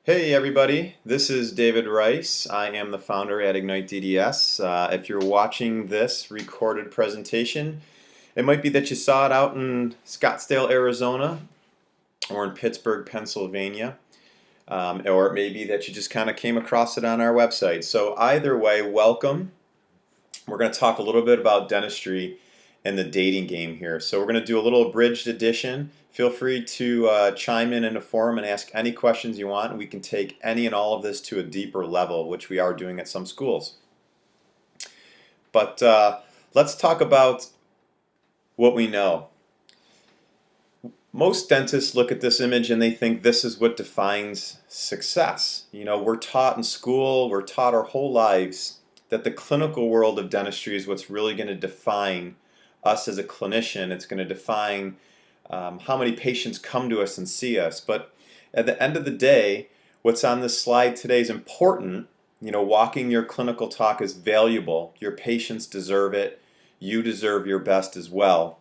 Hey everybody, this is David Rice. I am the founder at Ignite DDS. If you're watching this recorded presentation, it might be that you saw it out in Scottsdale, Arizona, or in Pittsburgh, Pennsylvania, or it may be that you just kind of came across it on our website. So either way, welcome. We're going to talk a little bit about dentistry and the dating game here. So we're going to do a little abridged edition. Feel free to chime in the forum and ask any questions you want. We can take any and all of this to a deeper level, which we are doing at some schools. But let's talk about what we know. Most dentists look at this image and they think this is what defines success. You know, we're taught in school, we're taught our whole lives that the clinical world of dentistry is what's really going to define us as a clinician. It's going to define how many patients come to us and see us. But at the end of the day, what's on this slide today is important. You know, walking your clinical talk is valuable. Your patients deserve it. You deserve your best as well.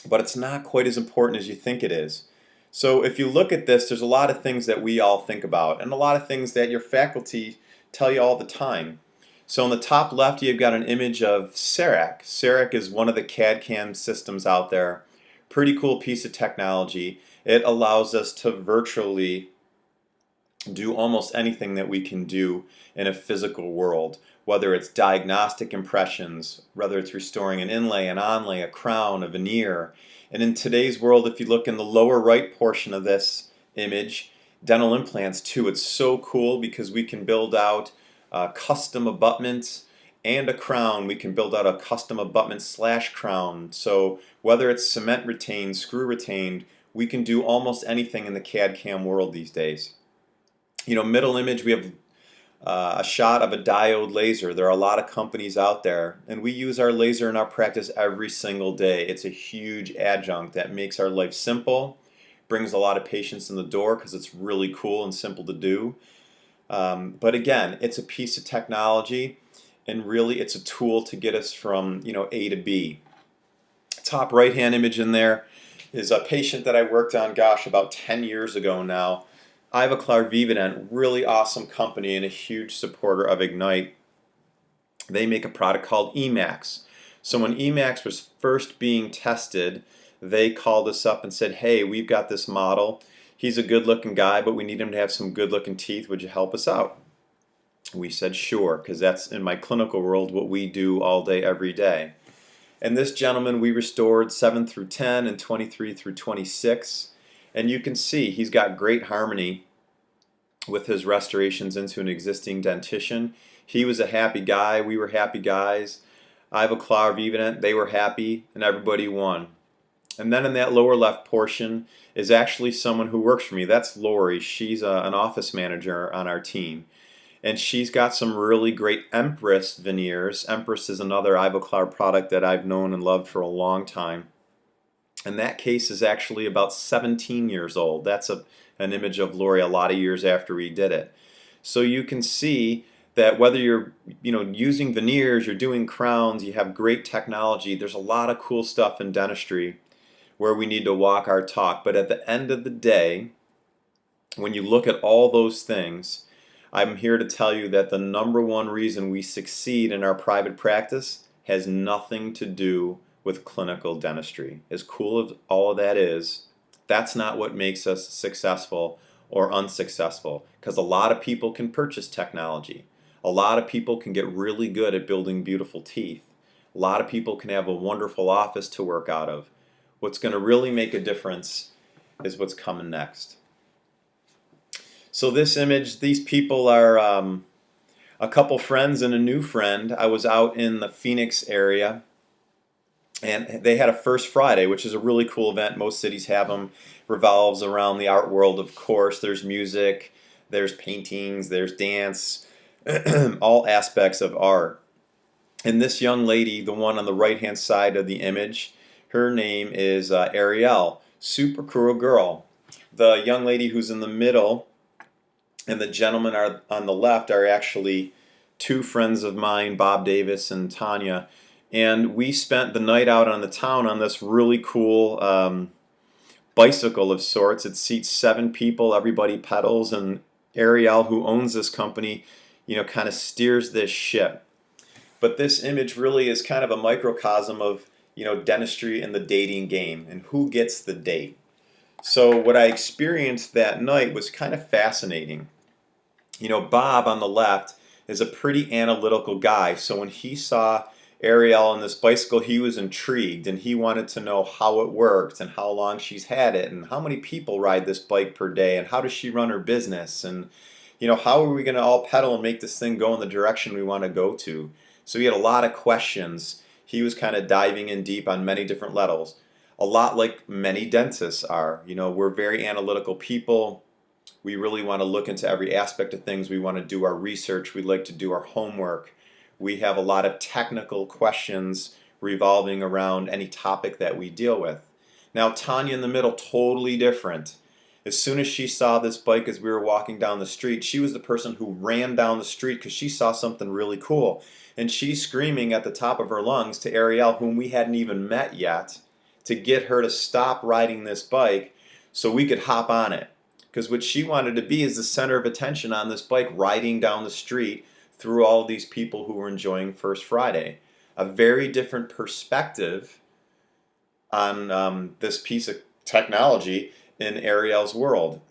But it's not quite as important as you think it is. So if you look at this, there's a lot of things that we all think about and a lot of things that your faculty tell you all the time. So on the top left, you've got an image of CEREC. CEREC is one of the CAD/CAM systems out there. Pretty cool piece of technology. It allows us to virtually do almost anything that we can do in a physical world, whether it's diagnostic impressions, whether it's restoring an inlay, an onlay, a crown, a veneer. And in today's world, if you look in the lower right portion of this image, dental implants too, it's so cool because we can build out custom abutments and a crown. We can build out a custom abutment / crown. So whether it's cement retained, screw retained, we can do almost anything in the CAD/CAM world these days. You know, middle image, we have a shot of a diode laser. There are a lot of companies out there, and we use our laser in our practice every single day. It's a huge adjunct that makes our life simple, brings a lot of patients in the door because it's really cool and simple to do. But again, it's a piece of technology, and really it's a tool to get us from, you know, A to B. Top right hand image in there is a patient that I worked on, gosh, about 10 years ago now. Ivoclar Vivadent, really awesome company and a huge supporter of Ignite. They make a product called Emax. So when Emax was first being tested, they called us up and said, hey, we've got this model. He's a good looking guy, but we need him to have some good looking teeth. Would you help us out? We said sure, because that's in my clinical world what we do all day, every day. And this gentleman, we restored 7 through 10 and 23 through 26. And you can see he's got great harmony with his restorations into an existing dentition. He was a happy guy. We were happy guys. Ivoclar Vivadent, they were happy, and everybody won. And then in that lower left portion is actually someone who works for me. That's Lori. She's an office manager on our team. And she's got some really great Empress veneers. Empress is another Ivoclar product that I've known and loved for a long time. And that case is actually about 17 years old. That's an image of Lori a lot of years after we did it. So you can see that whether you're using veneers, you're doing crowns, you have great technology, there's a lot of cool stuff in dentistry where we need to walk our talk. But at the end of the day, when you look at all those things, I'm here to tell you that the number one reason we succeed in our private practice has nothing to do with clinical dentistry. As cool as all of that is, that's not what makes us successful or unsuccessful, because a lot of people can purchase technology. A lot of people can get really good at building beautiful teeth. A lot of people can have a wonderful office to work out of. What's going to really make a difference is what's coming next. So this image, these people are a couple friends and a new friend. I was out in the Phoenix area, and they had a First Friday, which is a really cool event. Most cities have them. Revolves around the art world, of course. There's music, there's paintings, there's dance, all aspects of art. And this young lady, the one on the right-hand side of the image, her name is Ariel. Super cool girl. The young lady who's in the middle and the gentleman on the left are actually two friends of mine, Bob Davis and Tanya. And we spent the night out on the town on this really cool bicycle of sorts. It seats 7 people, everybody pedals, and Ariel, who owns this company, kind of steers this ship. But this image really is kind of a microcosm of, dentistry and the dating game and who gets the date. So what I experienced that night was kind of fascinating. Bob on the left is a pretty analytical guy. So when he saw Ariel on this bicycle, he was intrigued and he wanted to know how it worked and how long she's had it and how many people ride this bike per day and how does she run her business and how are we going to all pedal and make this thing go in the direction we want to go to. So he had a lot of questions. He was kind of diving in deep on many different levels. A lot like many dentists are. We're very analytical people. We really want to look into every aspect of things. We want to do our research. We like to do our homework. We have a lot of technical questions revolving around any topic that we deal with. Now, Tanya in the middle, totally different. As soon as she saw this bike as we were walking down the street, she was the person who ran down the street because she saw something really cool. And she's screaming at the top of her lungs to Ariel, whom we hadn't even met yet, to get her to stop riding this bike so we could hop on it. Because what she wanted to be is the center of attention on this bike riding down the street through all of these people who were enjoying First Friday. A very different perspective on this piece of technology in Ariel's world.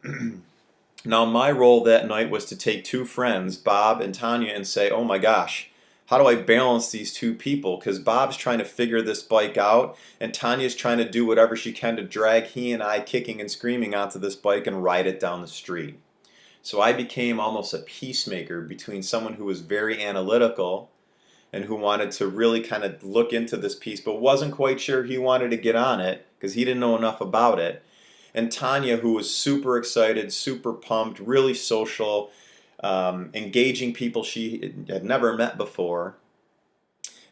Now my role that night was to take two friends, Bob and Tanya, and say, oh my gosh, how do I balance these two people? Because Bob's trying to figure this bike out, and Tanya's trying to do whatever she can to drag he and I kicking and screaming onto this bike and ride it down the street. So I became almost a peacemaker between someone who was very analytical and who wanted to really kind of look into this piece, but wasn't quite sure he wanted to get on it because he didn't know enough about it. And Tanya, who was super excited, super pumped, really social, engaging people she had never met before.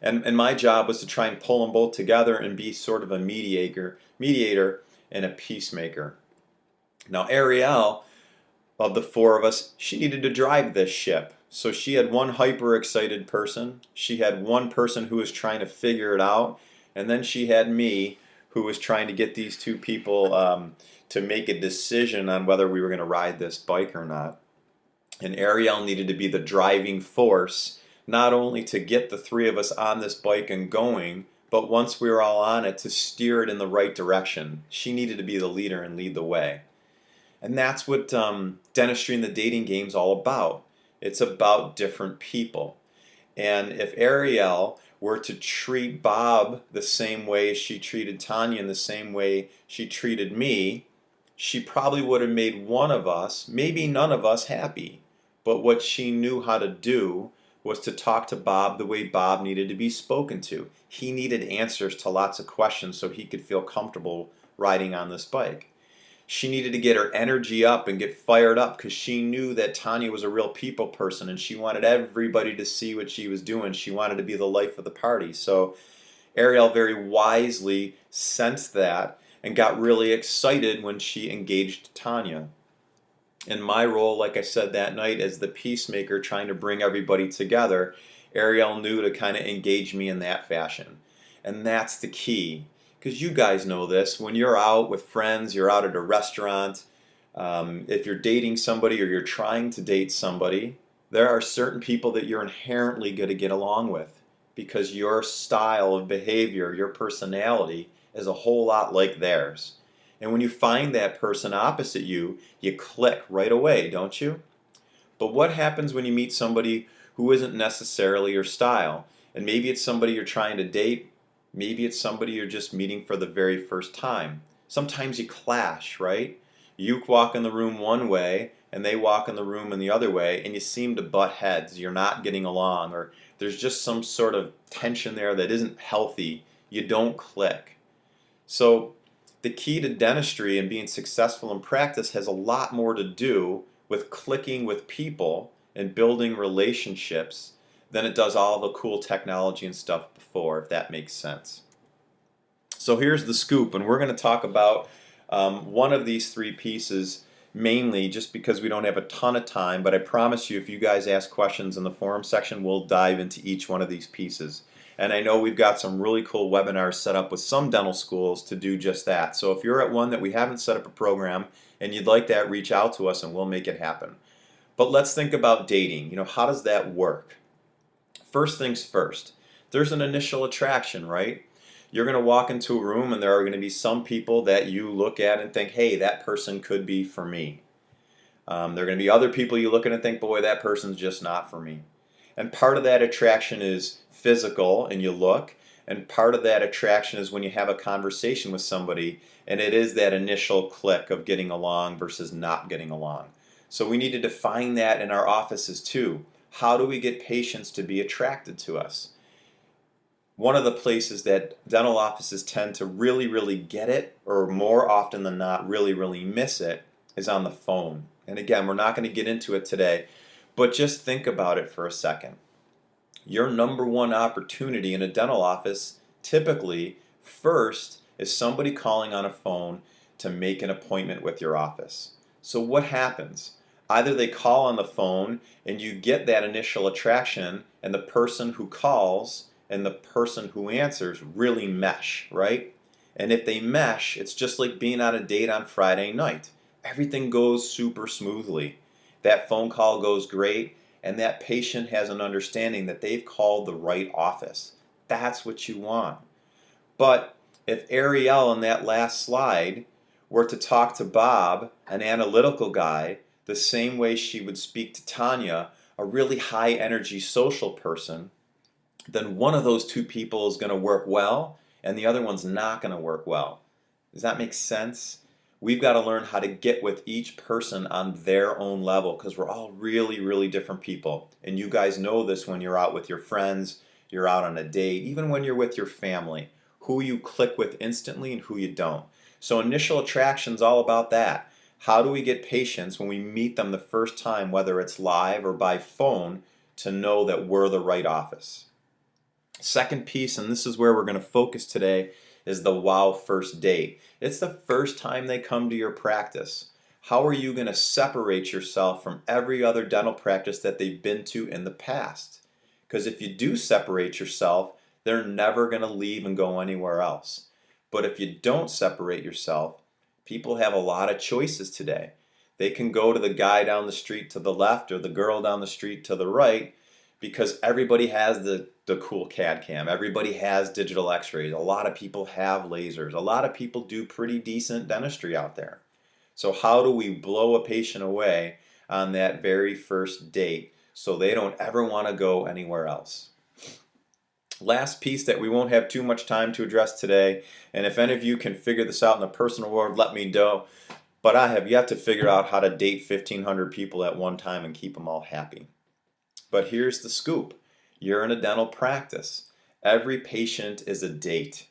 And my job was to try and pull them both together and be sort of a mediator and a peacemaker. Now Ariel, of the four of us, she needed to drive this ship. So she had one hyper excited person, she had one person who was trying to figure it out, and then she had me who was trying to get these two people to make a decision on whether we were going to ride this bike or not. And Ariel needed to be the driving force, not only to get the three of us on this bike and going, but once we were all on it, to steer it in the right direction. She needed to be the leader and lead the way. And that's what dentistry and the dating game is all about. It's about different people. And if Ariel were to treat Bob the same way she treated Tanya and the same way she treated me, she probably would have made one of us, maybe none of us, happy. But what she knew how to do was to talk to Bob the way Bob needed to be spoken to. He needed answers to lots of questions so he could feel comfortable riding on this bike. She needed to get her energy up and get fired up because she knew that Tanya was a real people person and she wanted everybody to see what she was doing. She wanted to be the life of the party. So Ariel very wisely sensed that and got really excited when she engaged Tanya. In my role, like I said that night, as the peacemaker trying to bring everybody together, Ariel knew to kind of engage me in that fashion. And that's the key. Because you guys know this, when you're out with friends, you're out at a restaurant, if you're dating somebody or you're trying to date somebody, there are certain people that you're inherently going to get along with because your style of behavior, your personality is a whole lot like theirs. And when you find that person opposite you, you click right away, don't you? But what happens when you meet somebody who isn't necessarily your style? And maybe it's somebody you're trying to date, maybe it's somebody you're just meeting for the very first time. Sometimes you clash, right? You walk in the room one way and they walk in the room in the other way and you seem to butt heads. You're not getting along or there's just some sort of tension there that isn't healthy. You don't click. So the key to dentistry and being successful in practice has a lot more to do with clicking with people and building relationships than it does all the cool technology and stuff before, if that makes sense. So here's the scoop, and we're going to talk about one of these three pieces mainly just because we don't have a ton of time, but I promise you if you guys ask questions in the forum section, we'll dive into each one of these pieces. And I know we've got some really cool webinars set up with some dental schools to do just that. So if you're at one that we haven't set up a program and you'd like that, reach out to us and we'll make it happen. But let's think about dating. How does that work? First things first, there's an initial attraction, right? You're going to walk into a room and there are going to be some people that you look at and think, hey, that person could be for me. There are going to be other people you look at and think, boy, that person's just not for me. And part of that attraction is physical and you look, and part of that attraction is when you have a conversation with somebody and it is that initial click of getting along versus not getting along. So we need to define that in our offices too. How do we get patients to be attracted to us? One of the places that dental offices tend to really, really get it, or more often than not really, really miss it, is on the phone. And again, we're not going to get into it today, but just think about it for a second. Your number one opportunity in a dental office typically first is somebody calling on a phone to make an appointment with your office. So what happens? Either they call on the phone and you get that initial attraction, and the person who calls and the person who answers really mesh, right? And if they mesh, it's just like being on a date on Friday night. Everything goes super smoothly. That phone call goes great, and that patient has an understanding that they've called the right office. That's what you want. But if Ariel in that last slide were to talk to Bob, an analytical guy, the same way she would speak to Tanya, a really high energy social person, then one of those two people is going to work well and the other one's not going to work well. Does that make sense? We've got to learn how to get with each person on their own level, because we're all really, really different people. And you guys know this when you're out with your friends, you're out on a date, even when you're with your family, who you click with instantly and who you don't. So initial attraction is all about that. How do we get patients when we meet them the first time, whether it's live or by phone, to know that we're the right office? Second piece, and this is where we're going to focus today, is the wow first date. It's the first time they come to your practice. How are you going to separate yourself from every other dental practice that they've been to in the past? Because if you do separate yourself, they're never going to leave and go anywhere else. But if you don't separate yourself, people have a lot of choices today. They can go to the guy down the street to the left or the girl down the street to the right, because everybody has the cool CAD cam. Everybody has digital x-rays. A lot of people have lasers. A lot of people do pretty decent dentistry out there. So how do we blow a patient away on that very first date so they don't ever want to go anywhere else? Last piece that we won't have too much time to address today, and if any of you can figure this out in the personal world, let me know. But I have yet to figure out how to date 1,500 people at one time and keep them all happy. But here's the scoop. You're in a dental practice. Every patient is a date.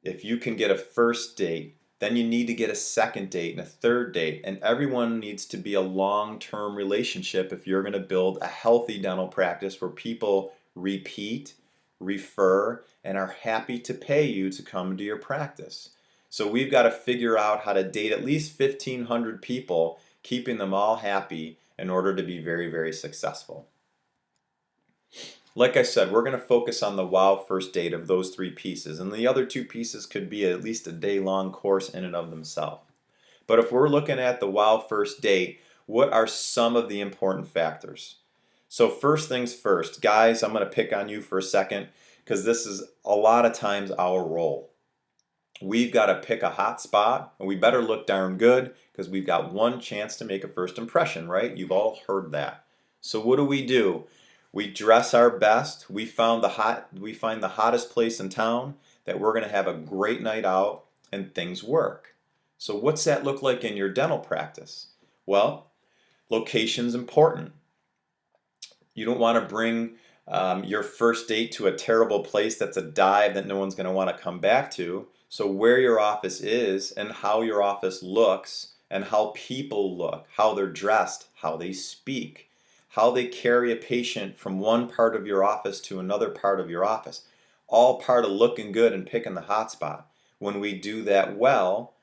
If you can get a first date, then you need to get a second date and a third date. And everyone needs to be a long-term relationship if you're going to build a healthy dental practice where people repeat, refer, and are happy to pay you to come to your practice. So we've got to figure out how to date at least 1,500 people, keeping them all happy in order to be very, very successful. Like I said, we're going to focus on the wow first date of those three pieces, and the other two pieces could be at least a day-long course in and of themselves. But if we're looking at the wow first date, what are some of the important factors? So first things first, guys, I'm going to pick on you for a second because this is a lot of times our role. We've got to pick a hot spot, and we better look darn good because we've got one chance to make a first impression, right? You've all heard that. So what do? We dress our best. We find the hottest place in town that we're going to have a great night out and things work. So what's that look like in your dental practice? Well, location's important. You don't want to bring your first date to a terrible place that's a dive that no one's going to want to come back to. So where your office is and how your office looks and how people look, how they're dressed, how they speak, how they carry a patient from one part of your office to another part of your office. All part of looking good and picking the hot spot. When we do that well,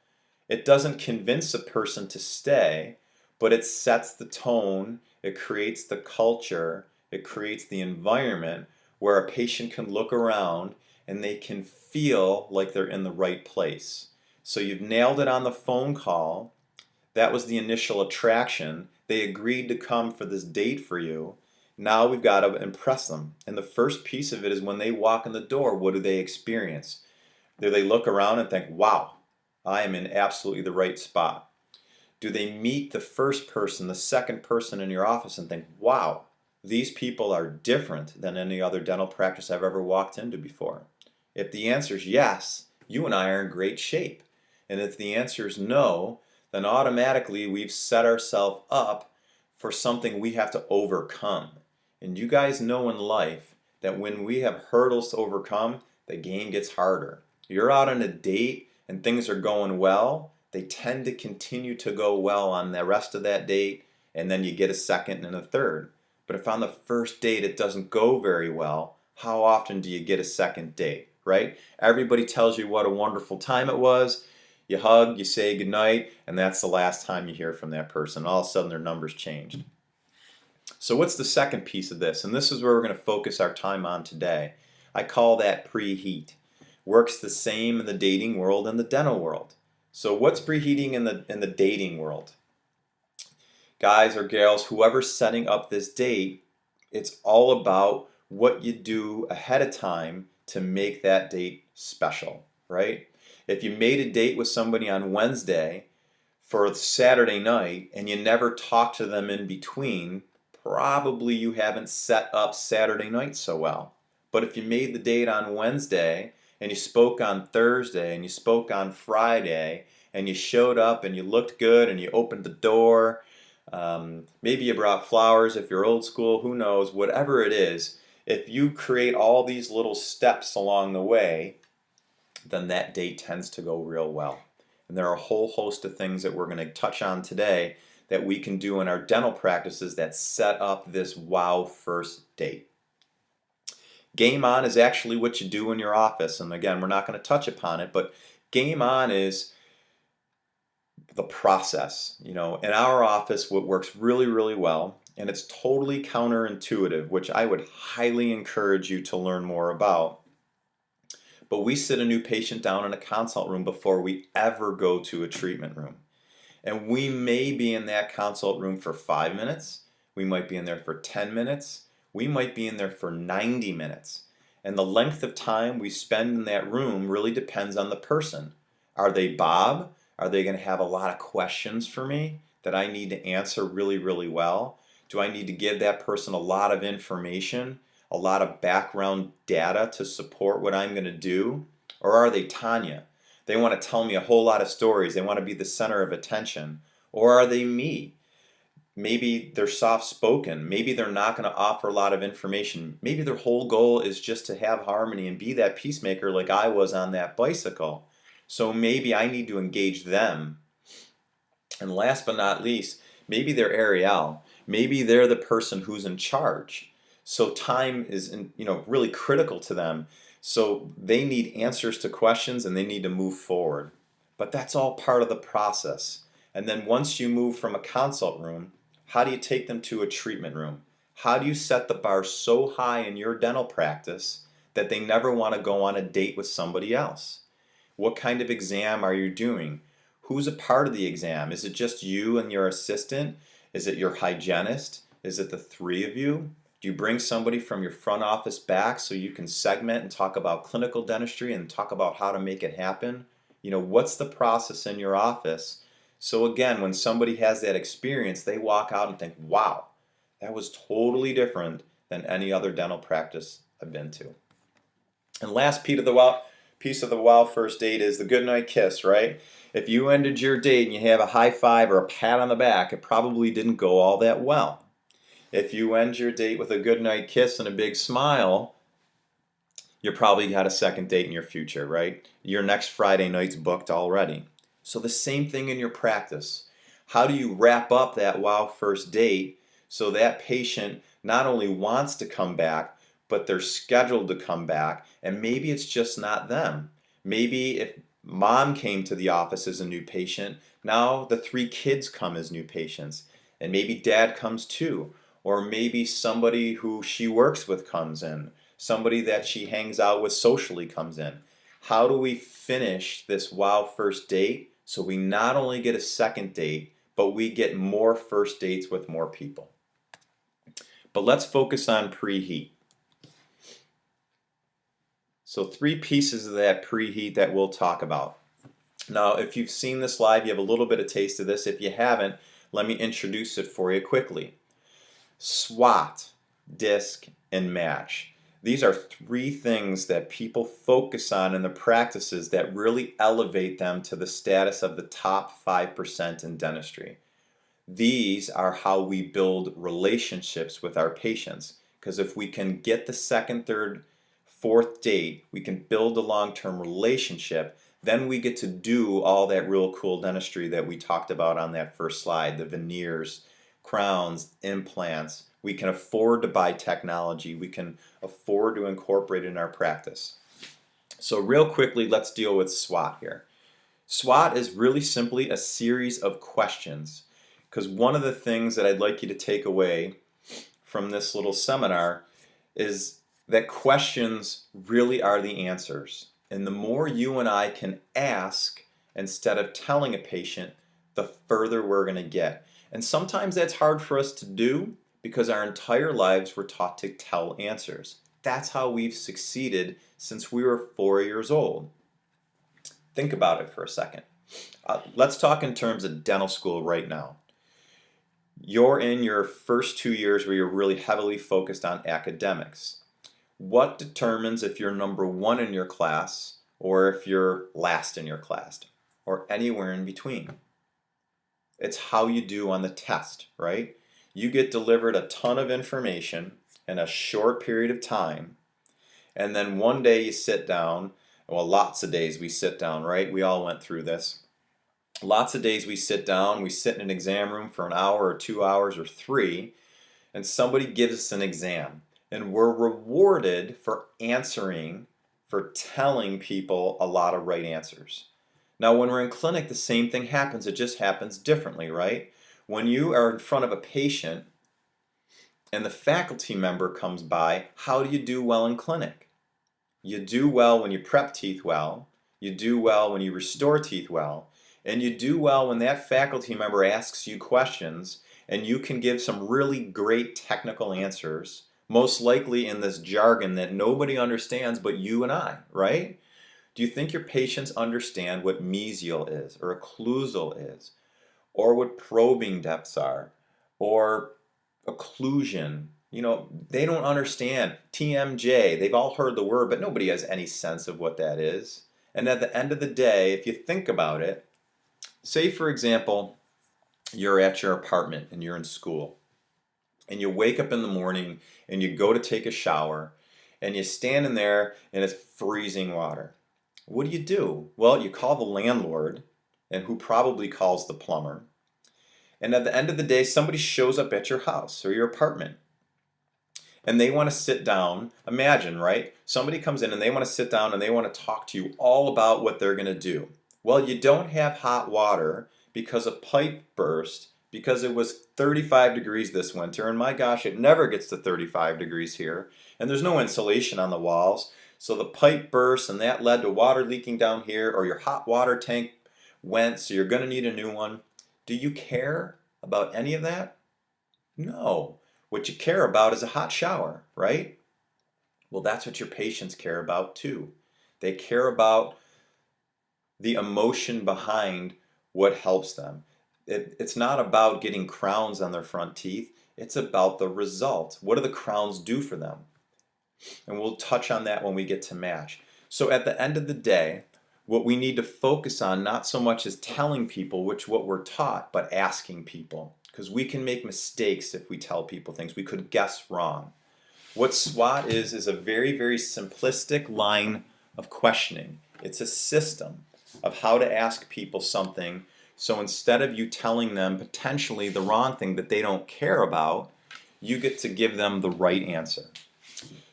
it doesn't convince a person to stay, but it sets the tone, it creates the culture, it creates the environment where a patient can look around and they can feel like they're in the right place. So you've nailed it on the phone call That was the initial attraction. They agreed to come for this date for you. Now we've got to impress them. And the first piece of it is when they walk in the door, what do they experience? Do they look around and think, wow, I am in absolutely the right spot? Do they meet the first person, the second person in your office and think, wow, these people are different than any other dental practice I've ever walked into before? If the answer is yes, you and I are in great shape. And if the answer is no, then automatically we've set ourselves up for something we have to overcome. And you guys know in life that when we have hurdles to overcome, the game gets harder. You're out on a date and things are going well, they tend to continue to go well on the rest of that date, and then you get a second and a third. But if on the first date it doesn't go very well, how often do you get a second date, right? Everybody tells you what a wonderful time it was. You hug, you say goodnight, and that's the last time you hear from that person. All of a sudden their numbers changed. So what's the second piece of this? And this is where we're going to focus our time on today. I call that preheat. Works the same in the dating world and the dental world. So what's preheating in the dating world? Guys or gals, whoever's setting up this date, it's all about what you do ahead of time to make that date special, right? If you made a date with somebody on Wednesday for Saturday night and you never talked to them in between, probably you haven't set up Saturday night so well. But if you made the date on Wednesday and you spoke on Thursday and you spoke on Friday and you showed up and you looked good and you opened the door, maybe you brought flowers if you're old school, who knows, whatever it is, if you create all these little steps along the way, then that date tends to go real well. And there are a whole host of things that we're going to touch on today that we can do in our dental practices that set up this wow first date. Game on is actually what you do in your office. And again, we're not going to touch upon it, but game on is the process. You know, in our office, what works really, really well, and it's totally counterintuitive, which I would highly encourage you to learn more about. But we sit a new patient down in a consult room before we ever go to a treatment room. And we may be in that consult room for 5 minutes. We might be in there for 10 minutes. We might be in there for 90 minutes. And the length of time we spend in that room really depends on the person. Are they Bob? Are they going to have a lot of questions for me that I need to answer really, really well? Do I need to give that person a lot of information, a lot of background data to support what I'm going to do? Or are they Tanya? They want to tell me a whole lot of stories. They want to be the center of attention. Or are they me? Maybe they're soft-spoken. Maybe they're not going to offer a lot of information. Maybe their whole goal is just to have harmony and be that peacemaker like I was on that bicycle. So maybe I need to engage them. And last but not least, maybe they're Ariel. Maybe they're the person who's in charge. So time is, really critical to them. So they need answers to questions and they need to move forward. But that's all part of the process. And then once you move from a consult room, how do you take them to a treatment room? How do you set the bar so high in your dental practice that they never want to go on a date with somebody else? What kind of exam are you doing? Who's a part of the exam? Is it just you and your assistant? Is it your hygienist? Is it the three of you? Do you bring somebody from your front office back so you can segment and talk about clinical dentistry and talk about how to make it happen? What's the process in your office? So again, when somebody has that experience, they walk out and think, wow, that was totally different than any other dental practice I've been to. And last piece of the wow first date is the goodnight kiss, right? If you ended your date and you have a high five or a pat on the back, it probably didn't go all that well. If you end your date with a goodnight kiss and a big smile, you probably got a second date in your future, right? Your next Friday night's booked already. So the same thing in your practice. How do you wrap up that wow first date so that patient not only wants to come back, but they're scheduled to come back, and maybe it's just not them. Maybe if mom came to the office as a new patient, now the 3 kids come as new patients, and maybe dad comes too, or maybe somebody who she works with comes in, somebody that she hangs out with socially comes in. How do we finish this wow first date so we not only get a second date, but we get more first dates with more people. But let's focus on preheat. So 3 pieces of that preheat that we'll talk about. Now, if you've seen this live, you have a little bit of taste of this. If you haven't, let me introduce it for you quickly. SWOT, disc, and match. These are 3 things that people focus on in the practices that really elevate them to the status of the top 5% in dentistry. These are how we build relationships with our patients, because if we can get the second, third, fourth date, we can build a long-term relationship, then we get to do all that real cool dentistry that we talked about on that first slide, the veneers, crowns, implants. We can afford to buy technology. We can afford to incorporate it in our practice. So real quickly, let's deal with SWOT here. SWOT is really simply a series of questions, because one of the things that I'd like you to take away from this little seminar is that questions really are the answers. And the more you and I can ask instead of telling a patient, the further we're going to get. And sometimes that's hard for us to do because our entire lives we're taught to tell answers. That's how we've succeeded since we were 4 years old. Think about it for a second. Let's talk in terms of dental school right now. You're in your first 2 years where you're really heavily focused on academics. What determines if you're number 1 in your class or if you're last in your class or anywhere in between? It's how you do on the test, right? You get delivered a ton of information in a short period of time, and then one day you sit down. Well, lots of days we sit down, right? We all went through this. Lots of days we sit down, we sit in an exam room for an hour or 2 hours or 3, and somebody gives us an exam. And we're rewarded for answering, for telling people a lot of right answers. Now, when we're in clinic, the same thing happens. It just happens differently, right? When you are in front of a patient and the faculty member comes by, how do you do well in clinic? You do well when you prep teeth well, you do well when you restore teeth well, and you do well when that faculty member asks you questions and you can give some really great technical answers, most likely in this jargon that nobody understands but you and I, right? Do you think your patients understand what mesial is or occlusal is, or what probing depths are, or occlusion? You know, they don't understand TMJ. They've all heard the word, but nobody has any sense of what that is. And at the end of the day, if you think about it, say for example, you're at your apartment and you're in school, and you wake up in the morning and you go to take a shower, and you stand in there and it's freezing water. What do? Well, you call the landlord, and who probably calls the plumber. And at the end of the day, somebody shows up at your house or your apartment, and they want to sit down. Imagine, right? Somebody comes in and they want to sit down and they want to talk to you all about what they're going to do. Well, you don't have hot water because a pipe burst because it was 35 degrees this winter, and my gosh, it never gets to 35 degrees here, and there's no insulation on the walls. So the pipe burst and that led to water leaking down here, or your hot water tank went, so you're going to need a new one. Do you care about any of that? No. What you care about is a hot shower, right? Well, that's what your patients care about too. They care about the emotion behind what helps them. It's not about getting crowns on their front teeth. It's about the result. What do the crowns do for them? And we'll touch on that when we get to match. So at the end of the day, what we need to focus on not so much is telling people what we're taught, but asking people. Because we can make mistakes if we tell people things. We could guess wrong. What SWOT is a very, very simplistic line of questioning. It's a system of how to ask people something. So instead of you telling them potentially the wrong thing that they don't care about, you get to give them the right answer.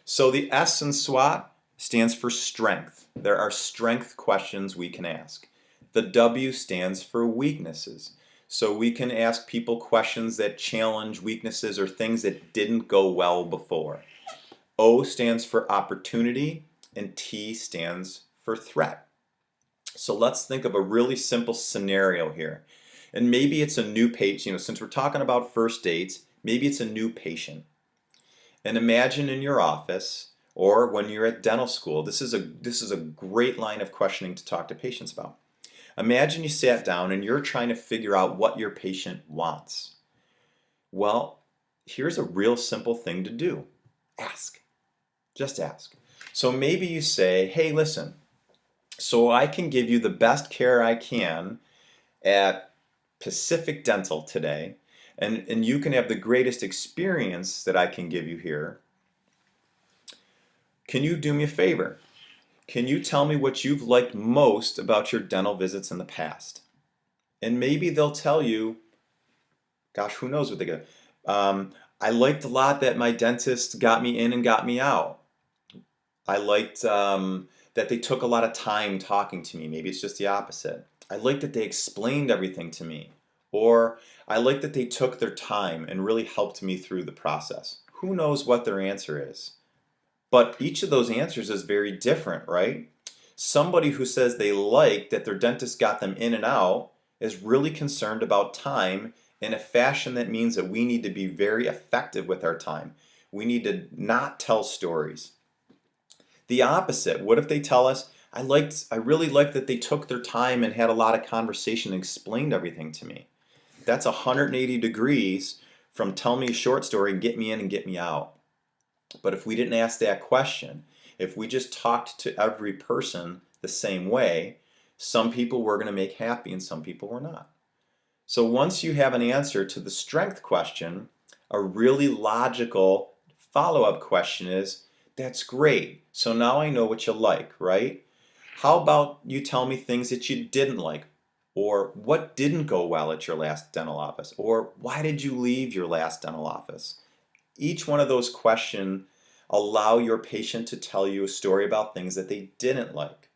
So the S in SWOT stands for strength. There are strength questions we can ask. The W stands for weaknesses. So we can ask people questions that challenge weaknesses or things that didn't go well before. O stands for opportunity, and T stands for threat. So let's think of a really simple scenario here. And maybe it's a new patient, since we're talking about first dates, maybe it's a new patient. And imagine in your office or when you're at dental school, this is a great line of questioning to talk to patients about. Imagine you sat down and you're trying to figure out what your patient wants. Well, here's a real simple thing to do. Ask. Just ask. So maybe you say, hey, listen, so I can give you the best care I can at Pacific Dental today, and you can have the greatest experience that I can give you here. Can you do me a favor? Can you tell me what you've liked most about your dental visits in the past? And maybe they'll tell you, gosh, who knows what they get. I liked a lot that my dentist got me in and got me out. I liked that they took a lot of time talking to me. Maybe it's just the opposite. I liked that they explained everything to me. Or I liked that they took their time and really helped me through the process. Who knows what their answer is? But each of those answers is very different, right? Somebody who says they like that their dentist got them in and out is really concerned about time in a fashion that means that we need to be very effective with our time. We need to not tell stories. The opposite, what if they tell us, I really liked that they took their time and had a lot of conversation and explained everything to me. That's 180 degrees from tell me a short story and get me in and get me out. But if we didn't ask that question, if we just talked to every person the same way, some people we're going to make happy and some people we're not. So once you have an answer to the strength question, a really logical follow-up question is, that's great. So now I know what you like, right? How about you tell me things that you didn't like? Or what didn't go well at your last dental office? Or why did you leave your last dental office? Each one of those questions allow your patient to tell you a story about things that they didn't like.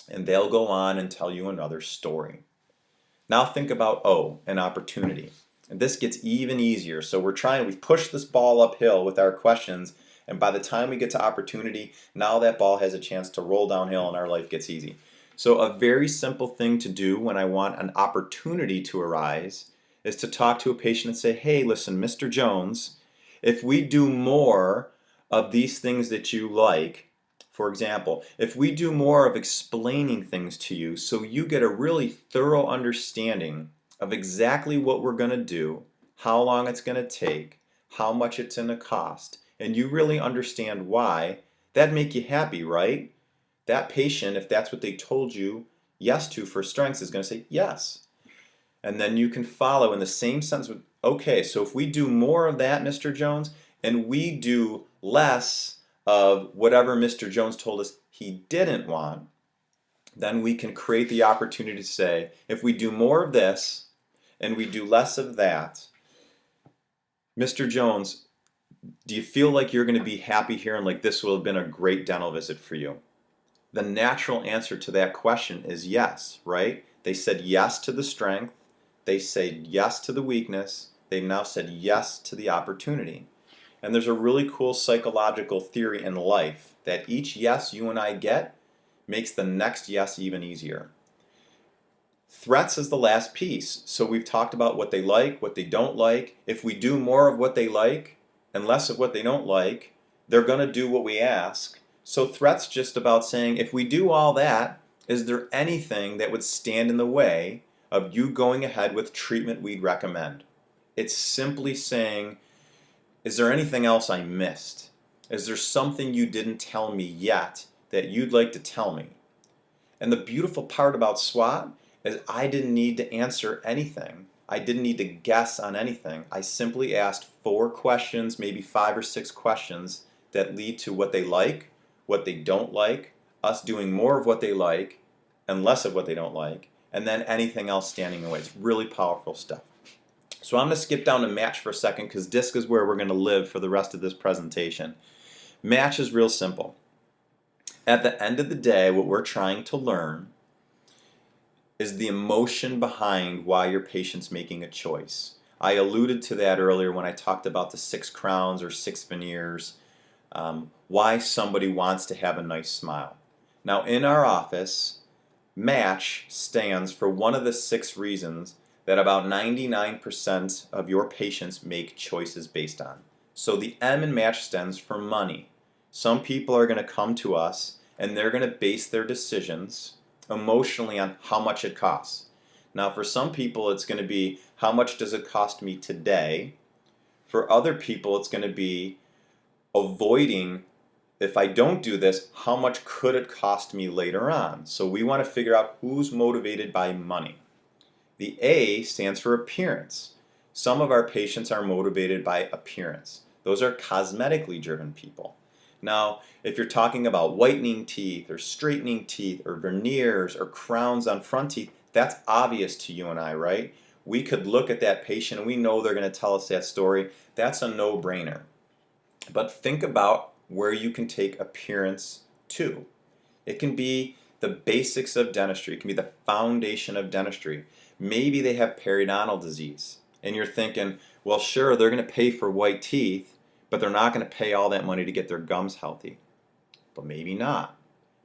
And they'll go on and tell you another story. Now think about an opportunity. And this gets even easier. So we've pushed this ball uphill with our questions, and by the time we get to opportunity, now that ball has a chance to roll downhill and our life gets easy. So a very simple thing to do when I want an opportunity to arise is to talk to a patient and say, hey, listen, Mr. Jones, if we do more of these things that you like, for example, if we do more of explaining things to you so you get a really thorough understanding of exactly what we're going to do, how long it's going to take, how much it's going to cost, and you really understand why, that'd make you happy, right? That patient, if that's what they told you yes to for strengths, is going to say yes. And then you can follow in the same sense with, okay, so if we do more of that, Mr. Jones, and we do less of whatever Mr. Jones told us he didn't want, then we can create the opportunity to say, if we do more of this and we do less of that, Mr. Jones, do you feel like you're going to be happy here and like this will have been a great dental visit for you? The natural answer to that question is yes, right? They said yes to the strength. They said yes to the weakness. They've now said yes to the opportunity. And there's a really cool psychological theory in life that each yes you and I get makes the next yes even easier. Threats is the last piece. So we've talked about what they like, what they don't like. If we do more of what they like and less of what they don't like, they're going to do what we ask. So threats just about saying, if we do all that, is there anything that would stand in the way of you going ahead with treatment we'd recommend? It's simply saying, is there anything else I missed? Is there something you didn't tell me yet that you'd like to tell me? And the beautiful part about SWOT is I didn't need to answer anything. I didn't need to guess on anything. I simply asked 4 questions, maybe 5 or 6 questions that lead to what they like, what they don't like, us doing more of what they like and less of what they don't like, and then anything else standing in the way. It's really powerful stuff. So I'm going to skip down to match for a second because DISC is where we're going to live for the rest of this presentation. Match is real simple. At the end of the day, what we're trying to learn is the emotion behind why your patient's making a choice. I alluded to that earlier when I talked about the 6 crowns or 6 veneers, why somebody wants to have a nice smile. Now in our office, match stands for one of the 6 reasons that about 99% of your patients make choices based on. So the M in match stands for money. Some people are going to come to us and they're going to base their decisions emotionally on how much it costs. Now for some people it's going to be how much does it cost me today? For other people it's going to be avoiding, if I don't do this, how much could it cost me later on? So we want to figure out who's motivated by money. The A stands for appearance. Some of our patients are motivated by appearance. Those are cosmetically driven people. Now, if you're talking about whitening teeth or straightening teeth or veneers or crowns on front teeth, that's obvious to you and I, right? We could look at that patient and we know they're going to tell us that story. That's a no-brainer. But think about where you can take appearance to. It can be the basics of dentistry. It can be the foundation of dentistry. Maybe they have periodontal disease and you're thinking, well, sure, they're going to pay for white teeth, but they're not going to pay all that money to get their gums healthy. But maybe not.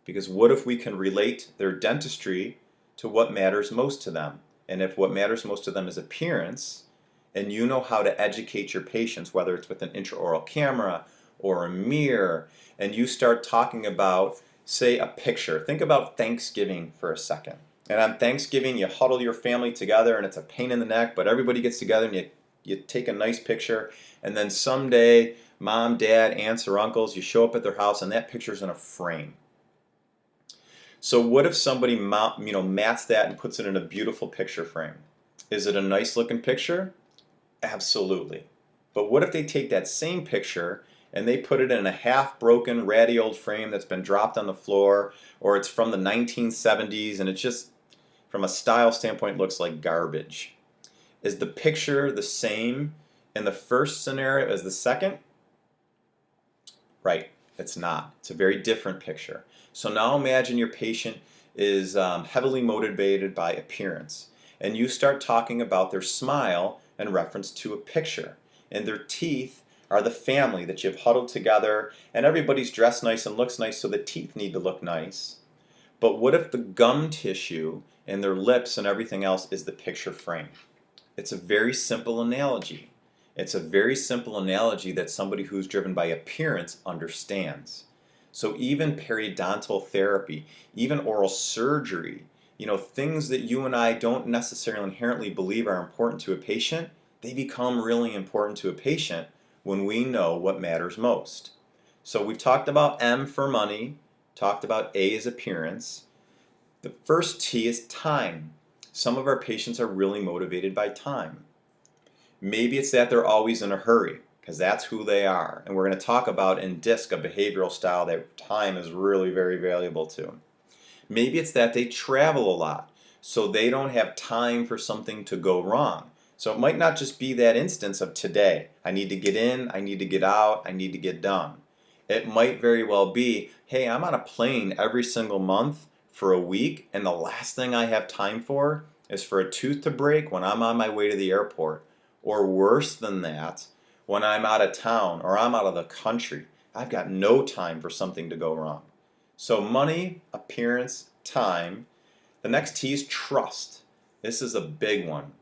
Because what if we can relate their dentistry to what matters most to them? And if what matters most to them is appearance, and you know how to educate your patients, whether it's with an intraoral camera or a mirror, and you start talking about, say, a picture. Think about Thanksgiving for a second. And on Thanksgiving, you huddle your family together, and it's a pain in the neck, but everybody gets together and you take a nice picture, and then someday, mom, dad, aunts, or uncles, you show up at their house, and that picture's in a frame. So what if somebody mats that and puts it in a beautiful picture frame? Is it a nice looking picture? Absolutely. But what if they take that same picture and they put it in a half-broken, ratty old frame that's been dropped on the floor, or it's from the 1970s and it just, from a style standpoint, looks like garbage? Is the picture the same in the first scenario as the second? Right, it's not. It's a very different picture. So now imagine your patient is heavily motivated by appearance, and you start talking about their smile in reference to a picture, and their teeth are the family that you've huddled together, and everybody's dressed nice and looks nice, so the teeth need to look nice. But what if the gum tissue and their lips and everything else is the picture frame? It's a very simple analogy. It's a very simple analogy that somebody who's driven by appearance understands. So even periodontal therapy, even oral surgery, things that you and I don't necessarily inherently believe are important to a patient, they become really important to a patient when we know what matters most. So we've talked about M for money, talked about A as appearance. The first T is time. Some of our patients are really motivated by time. Maybe it's that they're always in a hurry, because that's who they are. And we're going to talk about in DISC, a behavioral style that time is really very valuable to. Maybe it's that they travel a lot, so they don't have time for something to go wrong. So it might not just be that instance of today. I need to get in, I need to get out, I need to get done. It might very well be, hey, I'm on a plane every single month for a week, and the last thing I have time for is for a tooth to break when I'm on my way to the airport. Or worse than that, when I'm out of town or I'm out of the country. I've got no time for something to go wrong. So money, appearance, time. The next T is trust. This is a big one.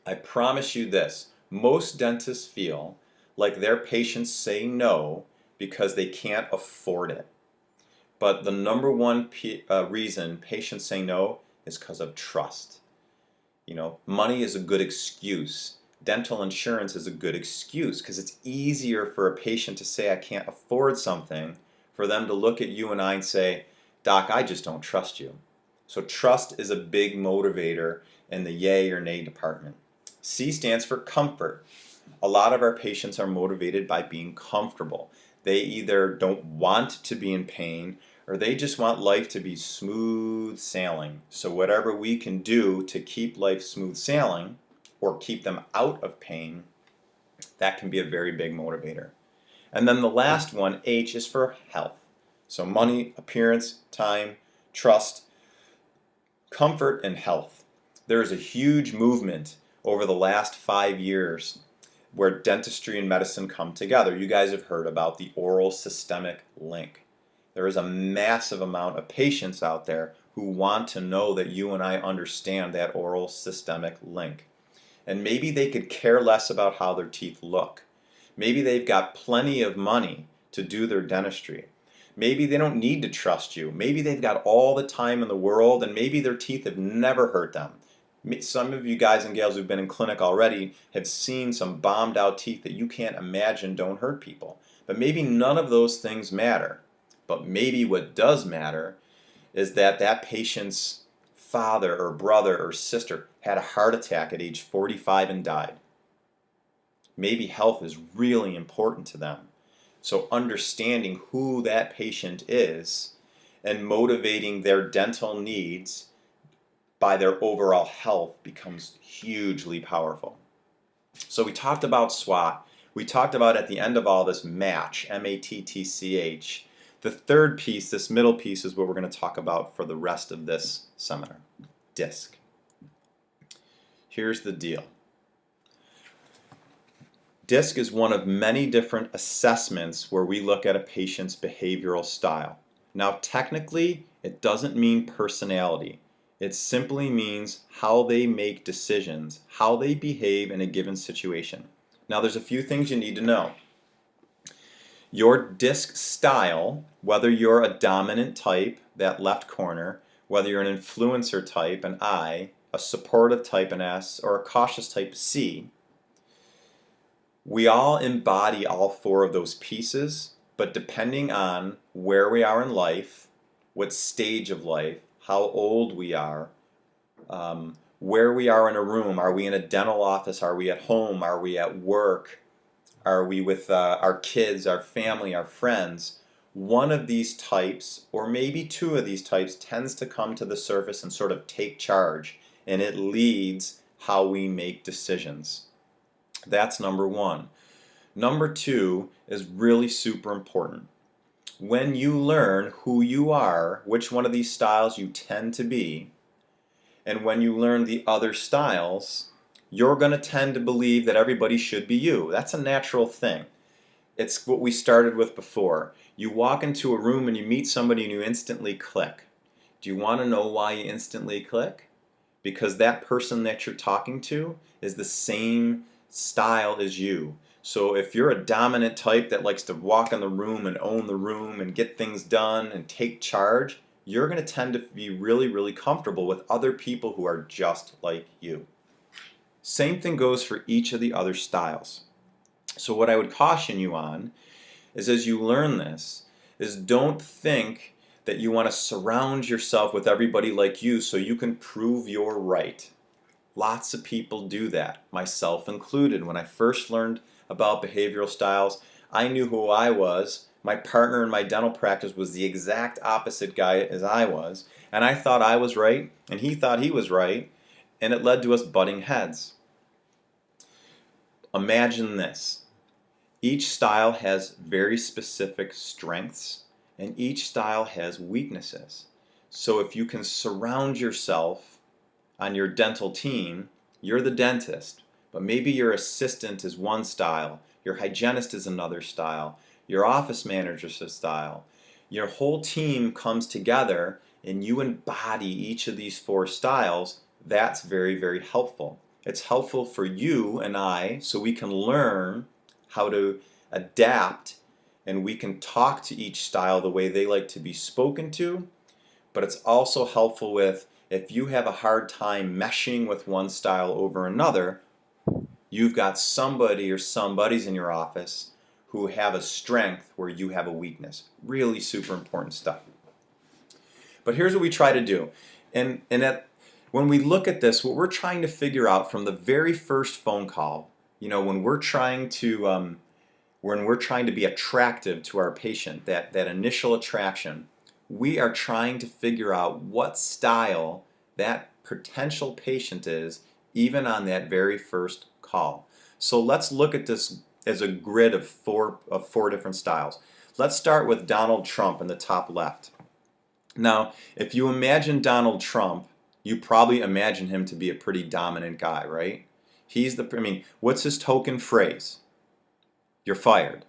I promise you this, most dentists feel like their patients say no because they can't afford it. But the number one reason patients say no is because of trust. Money is a good excuse. Dental insurance is a good excuse because it's easier for a patient to say I can't afford something for them to look at you and I and say, Doc, I just don't trust you. So trust is a big motivator in the yay or nay department. C stands for comfort. A lot of our patients are motivated by being comfortable. They either don't want to be in pain or they just want life to be smooth sailing. So whatever we can do to keep life smooth sailing or keep them out of pain, that can be a very big motivator. And then the last one, H, is for health. So money, appearance, time, trust, comfort, and health. There is a huge movement over the last 5 years where dentistry and medicine come together. You guys have heard about the oral systemic link. There is a massive amount of patients out there who want to know that you and I understand that oral systemic link. And maybe they could care less about how their teeth look. Maybe they've got plenty of money to do their dentistry. Maybe they don't need to trust you. Maybe they've got all the time in the world, and maybe their teeth have never hurt them. Some of you guys and gals who've been in clinic already have seen some bombed out teeth that you can't imagine don't hurt people. But maybe none of those things matter. But maybe what does matter is that that patient's father or brother or sister had a heart attack at age 45 and died. Maybe health is really important to them. So understanding who that patient is and motivating their dental needs by their overall health becomes hugely powerful. So we talked about SWOT. We talked about at the end of all this MATCH, M-A-T-T-C-H. The third piece, this middle piece, is what we're going to talk about for the rest of this seminar, DISC. Here's the deal. DISC is one of many different assessments where we look at a patient's behavioral style. Now, technically, it doesn't mean personality. It simply means how they make decisions, how they behave in a given situation. Now, there's a few things you need to know. Your DISC style, whether you're a dominant type, that left corner, whether you're an influencer type, an I, a supportive type, an S, or a cautious type, C, we all embody all four of those pieces, but depending on where we are in life, what stage of life, how old we are, where we are in a room, are we in a dental office, are we at home, are we at work, are we with our kids, our family, our friends, one of these types, or maybe two of these types, tends to come to the surface and sort of take charge, and it leads how we make decisions. That's number one. Number two is really super important. When you learn who you are, which one of these styles you tend to be, and when you learn the other styles, you're going to tend to believe that everybody should be you. That's a natural thing. It's what we started with before. You walk into a room and you meet somebody and you instantly click. Do you want to know why you instantly click? Because that person that you're talking to is the same style as you. So if you're a dominant type that likes to walk in the room and own the room and get things done and take charge, you're going to tend to be really, really comfortable with other people who are just like you. Same thing goes for each of the other styles. So what I would caution you on is, as you learn this, is don't think that you want to surround yourself with everybody like you so you can prove you're right. Lots of people do that, myself included. When I first learned about behavioral styles, I knew who I was. My partner in my dental practice was the exact opposite guy as I was, and I thought I was right, and he thought he was right, and it led to us butting heads. Imagine this. Each style has very specific strengths, and each style has weaknesses. So if you can surround yourself on your dental team, you're the dentist, but maybe your assistant is one style, your hygienist is another style, your office manager is a style. Your whole team comes together and you embody each of these four styles. That's very, very helpful. It's helpful for you and I so we can learn how to adapt and we can talk to each style the way they like to be spoken to, but it's also helpful with if you have a hard time meshing with one style over another, you've got somebody or some buddies in your office who have a strength where you have a weakness. Really super important stuff. But here's what we try to do. When we look at this, what we're trying to figure out from the very first phone call, when we're trying to be attractive to our patient, that initial attraction, we are trying to figure out what style that potential patient is, even on that very first call. So let's look at this as a grid of four different styles. Let's start with Donald Trump in the top left. Now, if you imagine Donald Trump, you probably imagine him to be a pretty dominant guy, right? What's his token phrase? You're fired.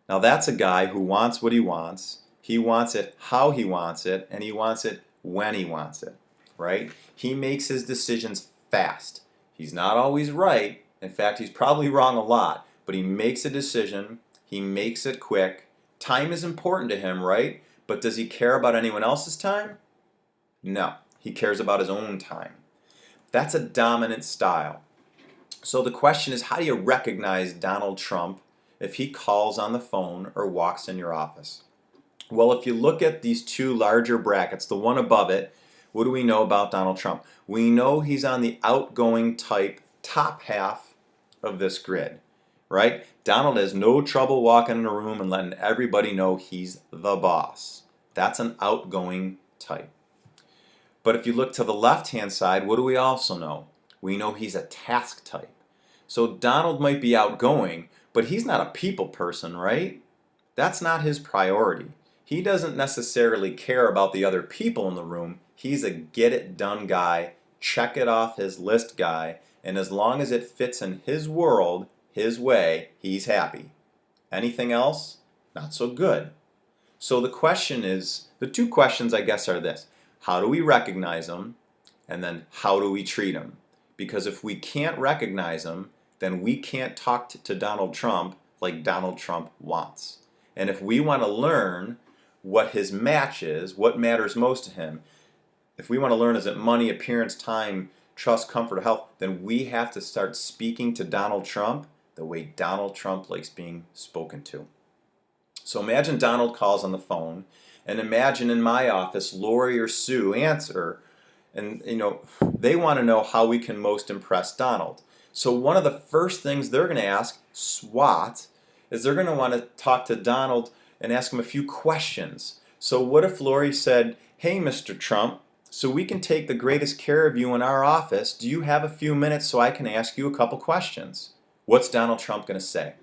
Now that's a guy who wants what he wants. He wants it how he wants it, and he wants it when he wants it, right? He makes his decisions fast. He's not always right. In fact, he's probably wrong a lot, but he makes a decision. He makes it quick. Time is important to him, right? But does he care about anyone else's time? No. He cares about his own time. That's a dominant style. So the question is, how do you recognize Donald Trump if he calls on the phone or walks in your office? Well, if you look at these two larger brackets, the one above it, what do we know about Donald Trump? We know he's on the outgoing type top half of this grid, right? Donald has no trouble walking in a room and letting everybody know he's the boss. That's an outgoing type. But if you look to the left-hand side, what do we also know? We know he's a task type. So Donald might be outgoing, but he's not a people person, right? That's not his priority. He doesn't necessarily care about the other people in the room. He's a get-it-done guy, check-it-off his list guy, and as long as it fits in his world, his way, he's happy. Anything else? Not so good. So the question is, the two questions I guess are this. How do we recognize them? And then how do we treat them? Because if we can't recognize them, then we can't talk to Donald Trump like Donald Trump wants. And if we want to learn what his match is, what matters most to him, if we want to learn is it money, appearance, time, trust, comfort, health, then we have to start speaking to Donald Trump the way Donald Trump likes being spoken to. So imagine Donald calls on the phone, and imagine in my office Lori or Sue answer, and they want to know how we can most impress Donald. So one of the first things they're going to ask, SWAT, is they're going to want to talk to Donald and ask him a few questions. So what if Lori said, "Hey, Mr. Trump, so we can take the greatest care of you in our office, do you have a few minutes so I can ask you a couple questions?" What's Donald Trump going to say?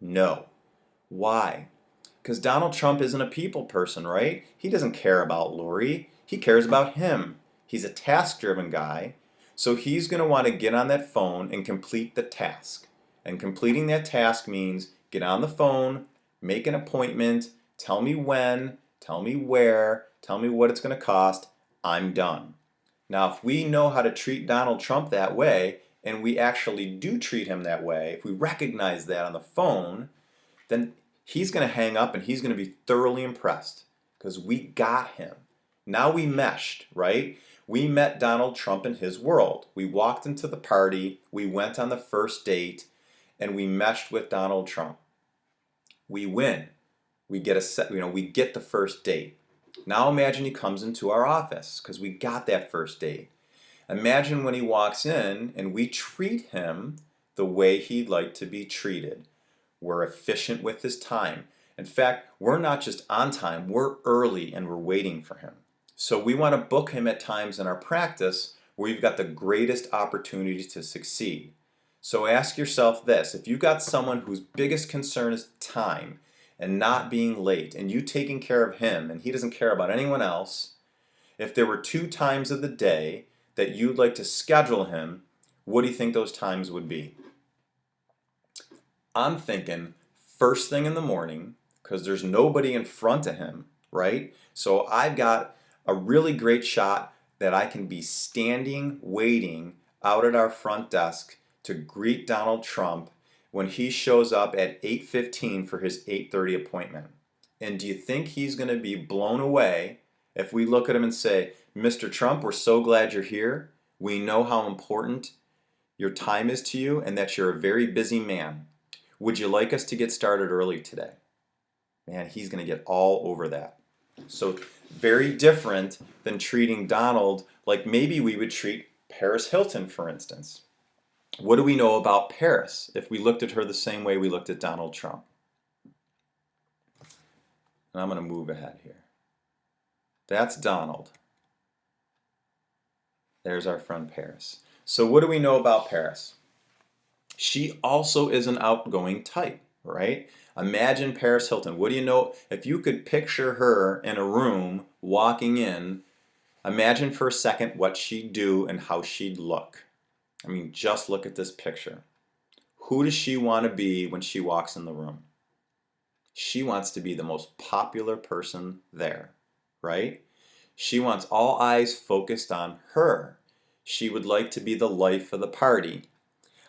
No. Why? Because Donald Trump isn't a people person, right? He doesn't care about Lori. He cares about him. He's a task-driven guy. So he's going to want to get on that phone and complete the task. And completing that task means get on the phone, make an appointment, tell me when, tell me where, tell me what it's going to cost. I'm done. Now, if we know how to treat Donald Trump that way, and we actually do treat him that way, if we recognize that on the phone, then he's going to hang up and he's going to be thoroughly impressed because we got him. Now we meshed, right? We met Donald Trump in his world. We walked into the party, we went on the first date, and we meshed with Donald Trump. We win. We get we get the first date. Now imagine he comes into our office because we got that first date. Imagine when he walks in and we treat him the way he'd like to be treated. We're efficient with his time. In fact, we're not just on time, we're early and we're waiting for him. So we want to book him at times in our practice where you've got the greatest opportunities to succeed. So ask yourself this, if you've got someone whose biggest concern is time and not being late and you taking care of him and he doesn't care about anyone else, if there were 2 times of the day that you'd like to schedule him, what do you think those times would be? I'm thinking first thing in the morning because there's nobody in front of him, right? So I've got a really great shot that I can be standing, waiting out at our front desk to greet Donald Trump when he shows up at 8:15 for his 8:30 appointment. And do you think he's going to be blown away if we look at him and say, "Mr. Trump, we're so glad you're here. We know how important your time is to you and that you're a very busy man. Would you like us to get started early today?" Man, he's going to get all over that. So very different than treating Donald like maybe we would treat Paris Hilton, for instance. What do we know about Paris if we looked at her the same way we looked at Donald Trump? And I'm going to move ahead here. That's Donald. There's our friend Paris. So what do we know about Paris? She also is an outgoing type, right? Imagine Paris Hilton. What do you know? If you could picture her in a room walking in, imagine for a second what she'd do and how she'd look. I mean, just look at this picture. Who does she want to be when she walks in the room? She wants to be the most popular person there, right? She wants all eyes focused on her. She would like to be the life of the party.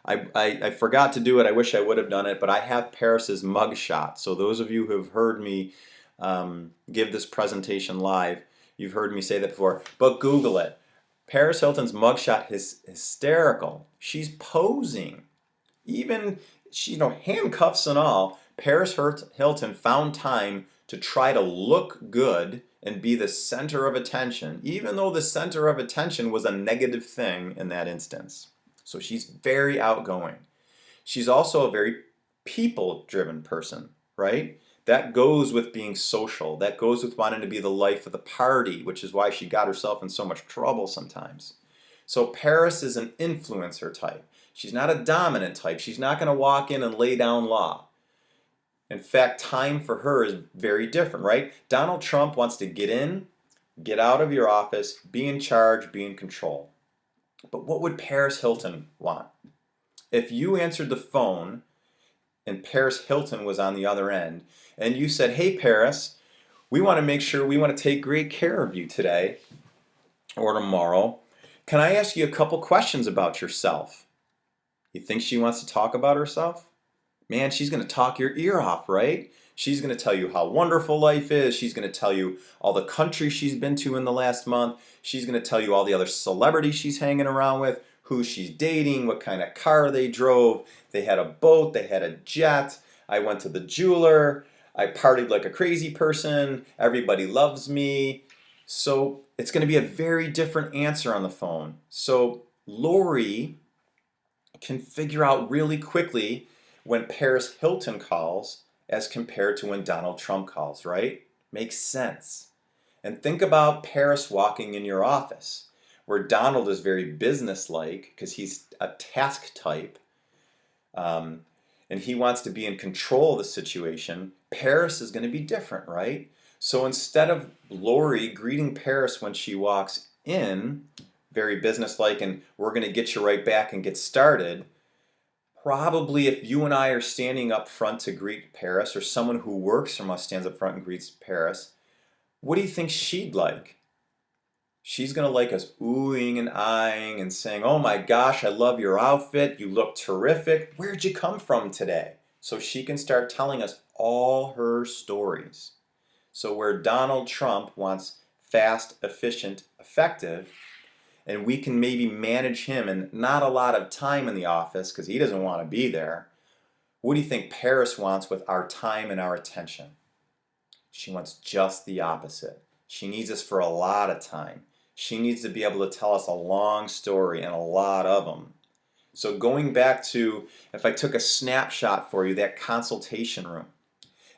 I forgot to do it. I wish I would have done it, but I have Paris's mugshot. So those of you who have heard me give this presentation live, you've heard me say that before. But Google it. Paris Hilton's mugshot is hysterical. She's posing. Even, handcuffs and all. Paris Hilton found time to try to look good and be the center of attention, even though the center of attention was a negative thing in that instance. So she's very outgoing. She's also a very people-driven person, right? That goes with being social. That goes with wanting to be the life of the party, which is why she got herself in so much trouble sometimes. So Paris is an influencer type. She's not a dominant type. She's not going to walk in and lay down law. In fact, time for her is very different, right? Donald Trump wants to get in, get out of your office, be in charge, be in control. But what would Paris Hilton want? If you answered the phone and Paris Hilton was on the other end and you said, "Hey Paris, we want to take great care of you today or tomorrow. Can I ask you a couple questions about yourself?" You think she wants to talk about herself? Man, she's going to talk your ear off, right? She's going to tell you how wonderful life is. She's going to tell you all the countries she's been to in the last month. She's going to tell you all the other celebrities she's hanging around with, who she's dating, what kind of car they drove. They had a boat, they had a jet. I went to the jeweler. I partied like a crazy person. Everybody loves me. So it's going to be a very different answer on the phone. So Lori can figure out really quickly when Paris Hilton calls as compared to when Donald Trump calls, right? Makes sense. And think about Paris walking in your office, where Donald is very businesslike because he's a task type, and he wants to be in control of the situation. Paris is going to be different, right? So instead of Lori greeting Paris when she walks in, very businesslike, and we're going to get you right back and get started, probably if you and I are standing up front to greet Paris, or someone who works from us stands up front and greets Paris, what do you think she'd like? She's going to like us oohing and eyeing and saying, "Oh my gosh, I love your outfit. You look terrific. Where'd you come from today?" So she can start telling us all her stories. So where Donald Trump wants fast, efficient, effective, and we can maybe manage him and not a lot of time in the office because he doesn't want to be there, what do you think Paris wants with our time and our attention? She wants just the opposite. She needs us for a lot of time. She needs to be able to tell us a long story and a lot of them. So going back to, if I took a snapshot for you, that consultation room.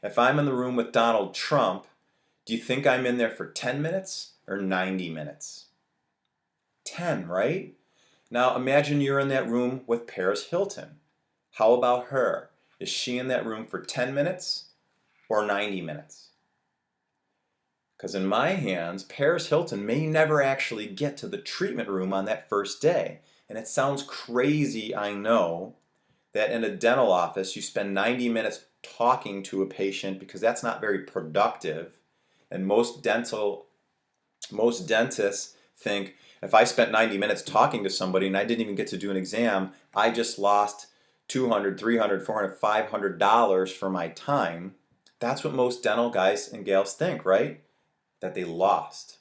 If I'm in the room with Donald Trump, do you think I'm in there for 10 minutes or 90 minutes? 10, right? Now imagine you're in that room with Paris Hilton. How about her? Is she in that room for 10 minutes or 90 minutes? Because in my hands, Paris Hilton may never actually get to the treatment room on that first day. And it sounds crazy, I know, that in a dental office you spend 90 minutes talking to a patient because that's not very productive. And most dentists think, if I spent 90 minutes talking to somebody and I didn't even get to do an exam, I just lost $200, $300, $400, $500 for my time. That's what most dental guys and gals think, right? That they lost.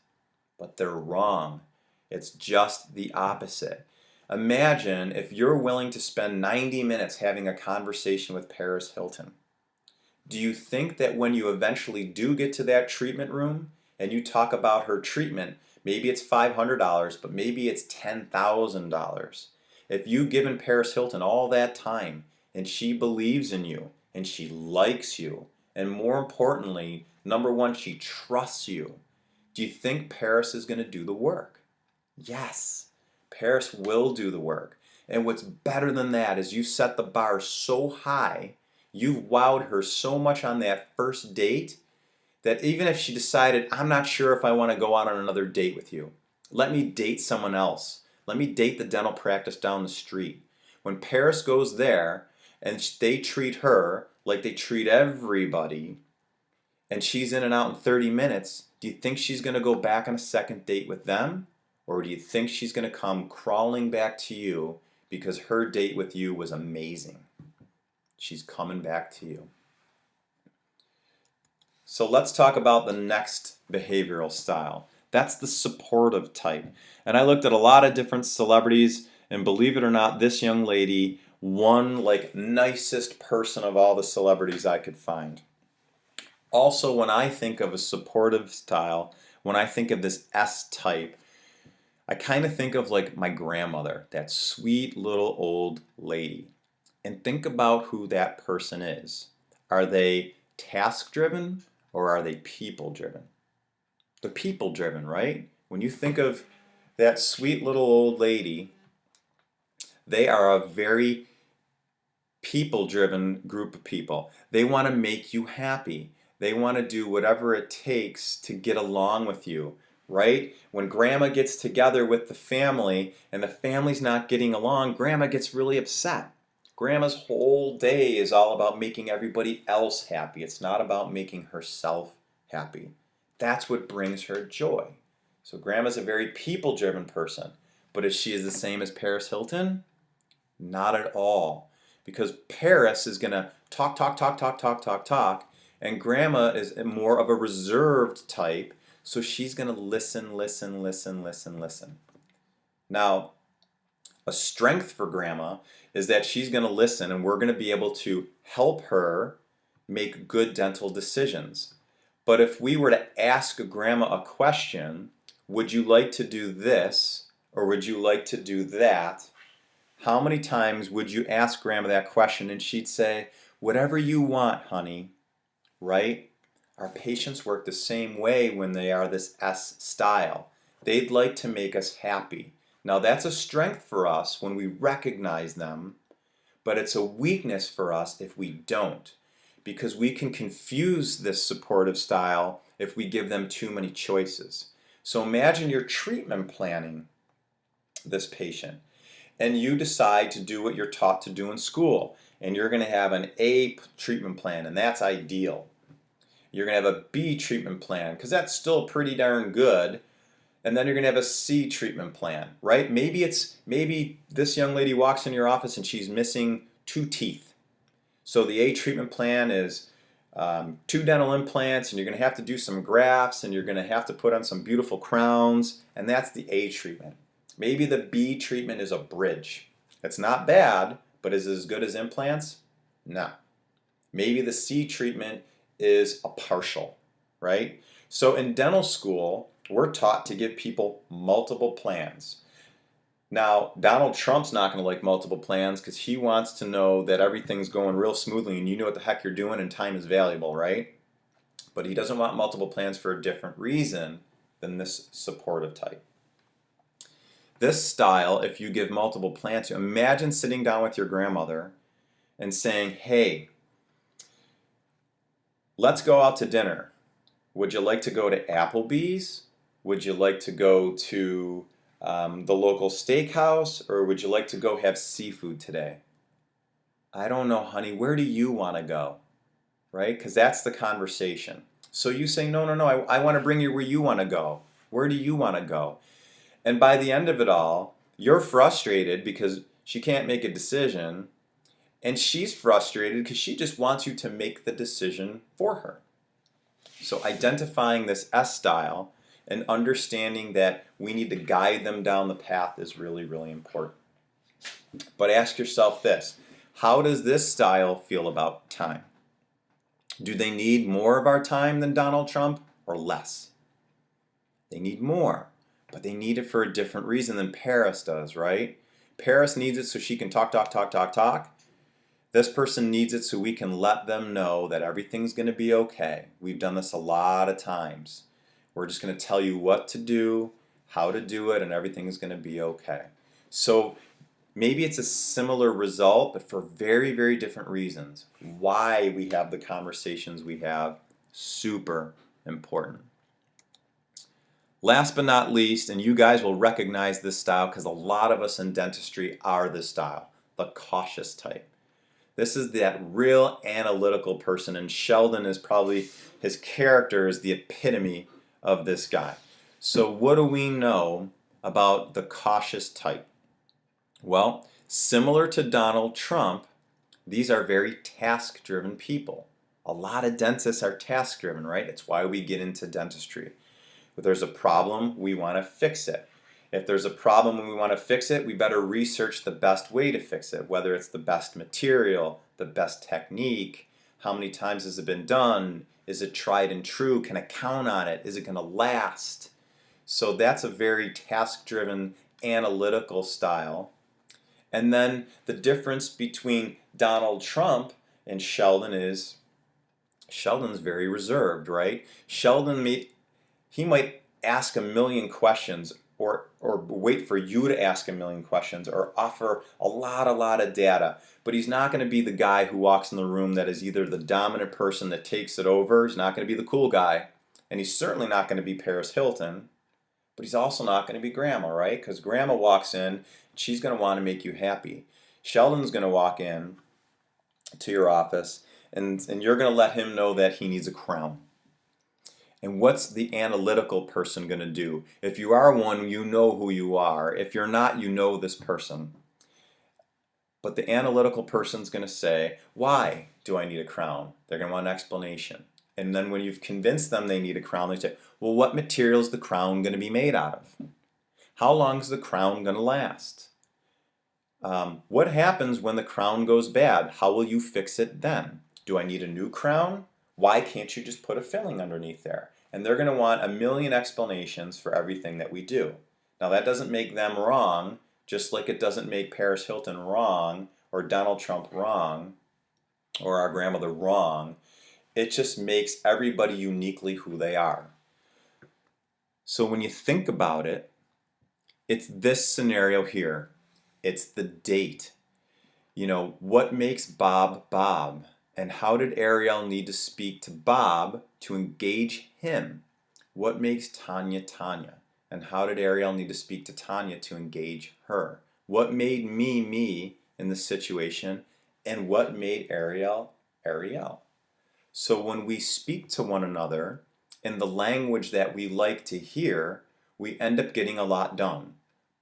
But they're wrong. It's just the opposite. Imagine if you're willing to spend 90 minutes having a conversation with Paris Hilton. Do you think that when you eventually do get to that treatment room and you talk about her treatment, maybe it's $500, but maybe it's $10,000. If you've given Paris Hilton all that time and she believes in you and she likes you, and more importantly, number one, she trusts you, do you think Paris is going to do the work? Yes, Paris will do the work. And what's better than that is you set the bar so high, you've wowed her so much on that first date, that even if she decided, "I'm not sure if I want to go out on another date with you. Let me date someone else. Let me date the dental practice down the street." When Paris goes there and they treat her like they treat everybody, and she's in and out in 30 minutes, do you think she's going to go back on a second date with them? Or do you think she's going to come crawling back to you because her date with you was amazing? She's coming back to you. So let's talk about the next behavioral style. That's the supportive type. And I looked at a lot of different celebrities, and believe it or not, this young lady won like nicest person of all the celebrities I could find. Also, when I think of a supportive style, when I think of this S type, I kind of think of like my grandmother, that sweet little old lady. And think about who that person is. Are they task driven or are they people driven? They're people driven, right? When you think of that sweet little old lady, they are a very people driven group of people. They want to make you happy. They want to do whatever it takes to get along with you, right? When grandma gets together with the family and the family's not getting along, grandma gets really upset. Grandma's whole day is all about making everybody else happy. It's not about making herself happy. That's what brings her joy. So grandma's a very people-driven person. But is she the same as Paris Hilton? Not at all. Because Paris is going to talk, talk, talk, talk, talk, talk, talk. And grandma is more of a reserved type. So she's going to listen, listen, listen, listen, listen. Now, a strength for grandma is that she's going to listen and we're going to be able to help her make good dental decisions. But if we were to ask grandma a question, would you like to do this or would you like to do that? How many times would you ask grandma that question and she'd say, whatever you want, honey, right? Our patients work the same way when they are this S style. They'd like to make us happy. Now that's a strength for us when we recognize them, but it's a weakness for us if we don't, because we can confuse this supportive style if we give them too many choices. So imagine you're treatment planning this patient and you decide to do what you're taught to do in school, and you're going to have an A treatment plan, and that's ideal. You're going to have a B treatment plan because that's still pretty darn good. And then you're going to have a C treatment plan, right? Maybe this young lady walks in your office and she's missing 2 teeth. So the A treatment plan is 2 dental implants, and you're going to have to do some grafts, and you're going to have to put on some beautiful crowns, and that's the A treatment. Maybe the B treatment is a bridge. It's not bad, but is it as good as implants? No. Maybe the C treatment is a partial, right? So in dental school, we're taught to give people multiple plans. Now, Donald Trump's not going to like multiple plans because he wants to know that everything's going real smoothly and you know what the heck you're doing and time is valuable, right? But he doesn't want multiple plans for a different reason than this supportive type. This style, if you give multiple plans, imagine sitting down with your grandmother and saying, hey, let's go out to dinner. Would you like to go to Applebee's? Would you like to go to the local steakhouse, or would you like to go have seafood today? I don't know, honey. Where do you want to go? Right? Because that's the conversation. So you say, no, no, no. I want to bring you where you want to go. Where do you want to go? And by the end of it all, you're frustrated because she can't make a decision, and she's frustrated because she just wants you to make the decision for her. So identifying this S style and understanding that we need to guide them down the path is really, really important. But ask yourself this: how does this style feel about time? Do they need more of our time than Donald Trump or less? They need more, but they need it for a different reason than Paris does, right? Paris needs it so she can talk, talk, talk, talk, talk. This person needs it so we can let them know that everything's going to be okay. We've done this a lot of times. We're just going to tell you what to do, how to do it, and everything is going to be okay. So maybe it's a similar result, but for very, very different reasons. Why we have the conversations we have, super important. Last but not least, and you guys will recognize this style because a lot of us in dentistry are this style, the cautious type. This is that real analytical person, and Sheldon is probably, his character is the epitome of this guy. So what do we know about the cautious type? Well, similar to Donald Trump, these are very task-driven people. A lot of dentists are task-driven, right? It's why we get into dentistry. If there's a problem, we want to fix it. If there's a problem and we want to fix it, we better research the best way to fix it, whether it's the best material, the best technique, how many times has it been done, is it tried and true, can I count on it, is it going to last? So that's a very task-driven, analytical style. And then the difference between Donald Trump and Sheldon is Sheldon's very reserved, right? He might ask a million questions or wait for you to ask a million questions or offer a lot of data. But he's not going to be the guy who walks in the room that is either the dominant person that takes it over. He's not going to be the cool guy. And he's certainly not going to be Paris Hilton. But he's also not going to be grandma, right? Because grandma walks in, she's going to want to make you happy. Sheldon's going to walk in to your office, and you're going to let him know that he needs a crown. And what's the analytical person going to do? If you are one, you know who you are. If you're not, you know this person. But the analytical person's going to say, why do I need a crown? They're going to want an explanation. And then when you've convinced them they need a crown, they say, well, what material is the crown going to be made out of? How long is the crown going to last? What happens when the crown goes bad? How will you fix it then? Do I need a new crown? Why can't you just put a filling underneath there? And they're going to want a million explanations for everything that we do. Now that doesn't make them wrong, just like it doesn't make Paris Hilton wrong, or Donald Trump wrong, or our grandmother wrong. It just makes everybody uniquely who they are. So when you think about it, it's this scenario here. It's the date. You know, what makes Bob Bob? And how did Ariel need to speak to Bob to engage him? What makes Tanya Tanya? And how did Ariel need to speak to Tanya to engage her? What made me in this situation? And what made Ariel Ariel? So when we speak to one another in the language that we like to hear, we end up getting a lot done.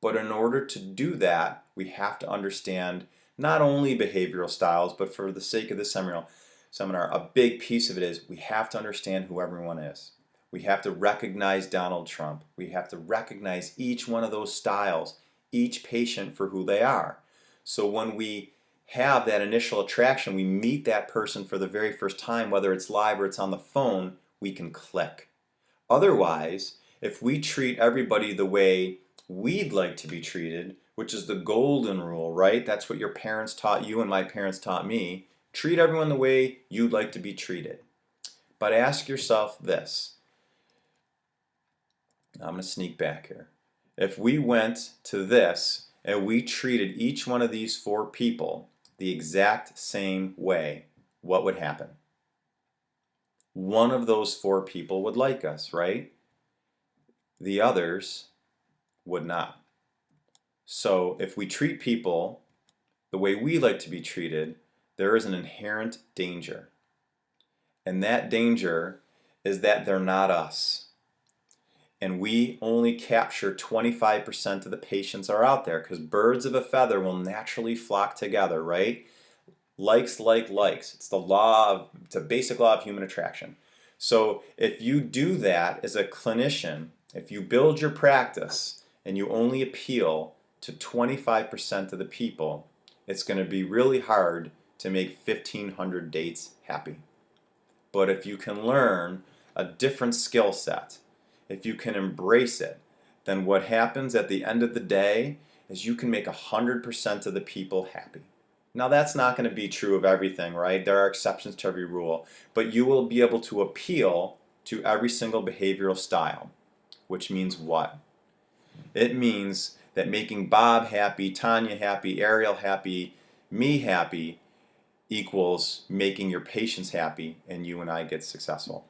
But in order to do that, we have to understand not only behavioral styles, but for the sake of this seminar, a big piece of it is we have to understand who everyone is. We have to recognize Donald Trump. We have to recognize each one of those styles, each patient for who they are. So when we have that initial attraction, we meet that person for the very first time, whether it's live or it's on the phone, we can click. Otherwise, if we treat everybody the way we'd like to be treated, which is the golden rule, right? That's what your parents taught you and my parents taught me. Treat everyone the way you'd like to be treated. But ask yourself this. I'm going to sneak back here. If we went to this and we treated each one of these 4 people the exact same way, what would happen? One of those 4 people would like us, right? The others would not. So if we treat people the way we like to be treated, there is an inherent danger. And that danger is that they're not us. And we only capture 25% of the patients are out there, because birds of a feather will naturally flock together, right? Likes like likes. It's a basic law of human attraction. So if you do that as a clinician, if you build your practice and you only appeal to 25% of the people, it's going to be really hard to make 1,500 dates happy. But if you can learn a different skill set, if you can embrace it, then what happens at the end of the day is you can make 100% of the people happy. Now that's not going to be true of everything, right? There are exceptions to every rule, but you will be able to appeal to every single behavioral style, which means what? It means that making Bob happy, Tanya happy, Ariel happy, me happy equals making your patients happy, and you and I get successful.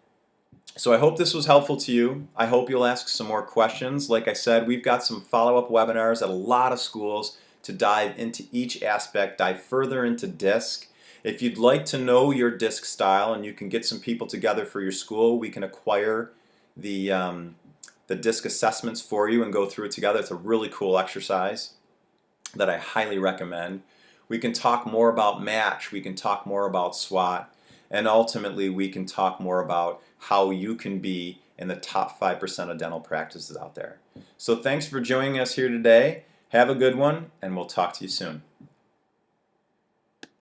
So I hope this was helpful to you. I hope you'll ask some more questions. Like I said, we've got some follow-up webinars at a lot of schools to dive into each aspect, dive further into DISC. If you'd like to know your disc style and you can get some people together for your school, we can acquire the disc assessments for you and go through it together. It's a really cool exercise that I highly recommend. We can talk more about match, we can talk more about SWOT, and ultimately we can talk more about how you can be in the top 5% of dental practices out there. So thanks for joining us here today. Have a good one, and we'll talk to you soon.